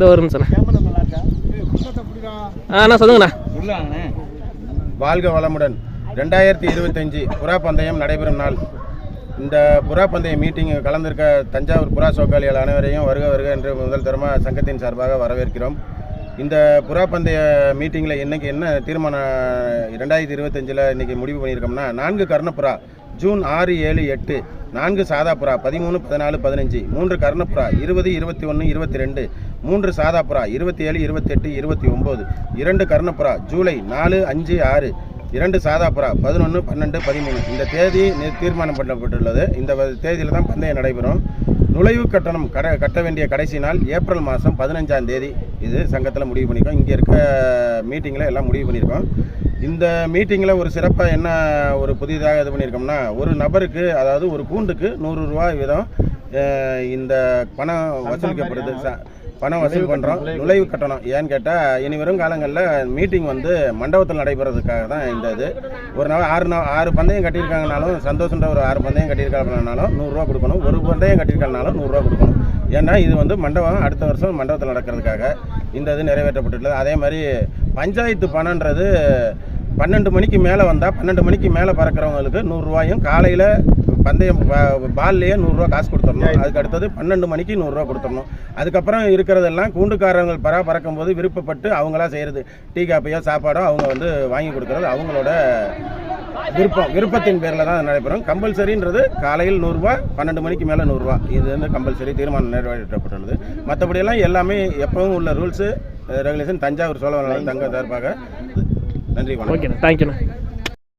இந்த வருங்க சார். அண்ணா சொல்லுங்கண்ணா. வாழ்க வளமுடன். 2025 புறா பந்தயம் நடைபெறும் நாள். இந்த புறா பந்தய மீட்டிங் கலந்திருக்க தஞ்சாவூர் புறா சோக்காளிகள் அனைவரையும் வருக வருக என்று முதல் தரமாக சங்கத்தின் சார்பாக வரவேற்கிறோம். இந்த புறா பந்தய மீட்டிங்கில் இன்றைக்கி என்ன தீர்மானம் 2025 இன்றைக்கி முடிவு பண்ணியிருக்கோம்னா, 4 கர்ணப்புறா ஜூன் 6, 7, 8, 4 சாதா புறா 13, 14, 15, 3 கர்ணப்புறா 20, 21, 22, 3 சாதா புறா 27, 28, 29, 2 கர்ணப்புறா ஜூலை 4, 5, 6, 2 சாதா புறா 11, 12, 13 இந்த தேதி தீர்மானம் பண்ணப்பட்டுள்ளது. இந்த தேதியில் தான் பந்தயம் நடைபெறும். நுழைவு கட்டணம் கட்ட வேண்டிய கடைசி நாள் ஏப்ரல் மாதம் 15ஆம் தேதி. இது சங்கத்தில் முடிவு பண்ணியிருக்கோம். இங்கே இருக்க மீட்டிங்கில் எல்லாம் முடிவு பண்ணியிருக்கோம். இந்த மீட்டிங்கில் ஒரு சிறப்பாக என்ன ஒரு புதிதாக இது பண்ணியிருக்கோம்னா, ஒரு நபருக்கு அதாவது ஒரு கூண்டுக்கு 100 ரூபா வீதம் இந்த பணம் வசூலிக்கப்படுது. பணம் வசூல் பண்ணுறோம். நுழைவு கட்டணம் ஏன்னு கேட்டால், இனி வரும் காலங்களில் மீட்டிங் வந்து மண்டபத்தில் நடைபெறதுக்காக தான் இந்த இது. ஒரு நாள் 6 பந்தயம் கட்டியிருக்காங்கனாலும் சந்தோஷன்ற ஒரு 6 பந்தயம் கட்டியிருக்காங்கனாலும் 100 ரூபா கொடுக்கணும். ஒரு பந்தயம் கட்டியிருக்காங்கனாலும் 100 ரூபா கொடுக்கணும். ஏன்னா இது வந்து மண்டபம் அடுத்த வருஷம் மண்டபத்தில் நடக்கிறதுக்காக இந்த இது நிறைவேற்றப்பட்டுள்ளது. அதே மாதிரி பஞ்சாயத்து பணன்றது 12 மணிக்கு மேலே வந்தால் 12 மணிக்கு மேலே பறக்கிறவங்களுக்கு 100 ரூபாயும், காலையில் பந்தயம் பால்லையே 100 ரூபா காசு கொடுத்துடணும். அதுக்கு அடுத்தது 12 மணிக்கு 100 ரூபா கொடுத்துடணும். அதுக்கப்புறம் இருக்கிறதெல்லாம் கூண்டுக்காரங்கள் பறக்கும் போது விருப்பப்பட்டு அவங்களா செய்கிறது, டீ காப்பியோ சாப்பாடோ அவங்க வந்து வாங்கி கொடுக்குறது அவங்களோட விருப்பத்தின் பேரில் தான் நடைபெறும். கம்பல்சரின்றது காலையில் 100 ரூபா, 12 மணிக்கு மேலே 100 ரூபா. இது வந்து கம்பல்சரி தீர்மானம் நிறைவேற்றப்பட்டுள்ளது. மற்றபடியெல்லாம் எல்லாமே எப்பவும் உள்ள ரூல்ஸு ரெகுலேஷன் தஞ்சாவூர் சோழவரம் தங்க சார்பாக. நன்றி, வணக்கம். ஓகேண்ணா, தேங்க்யூண்ணா.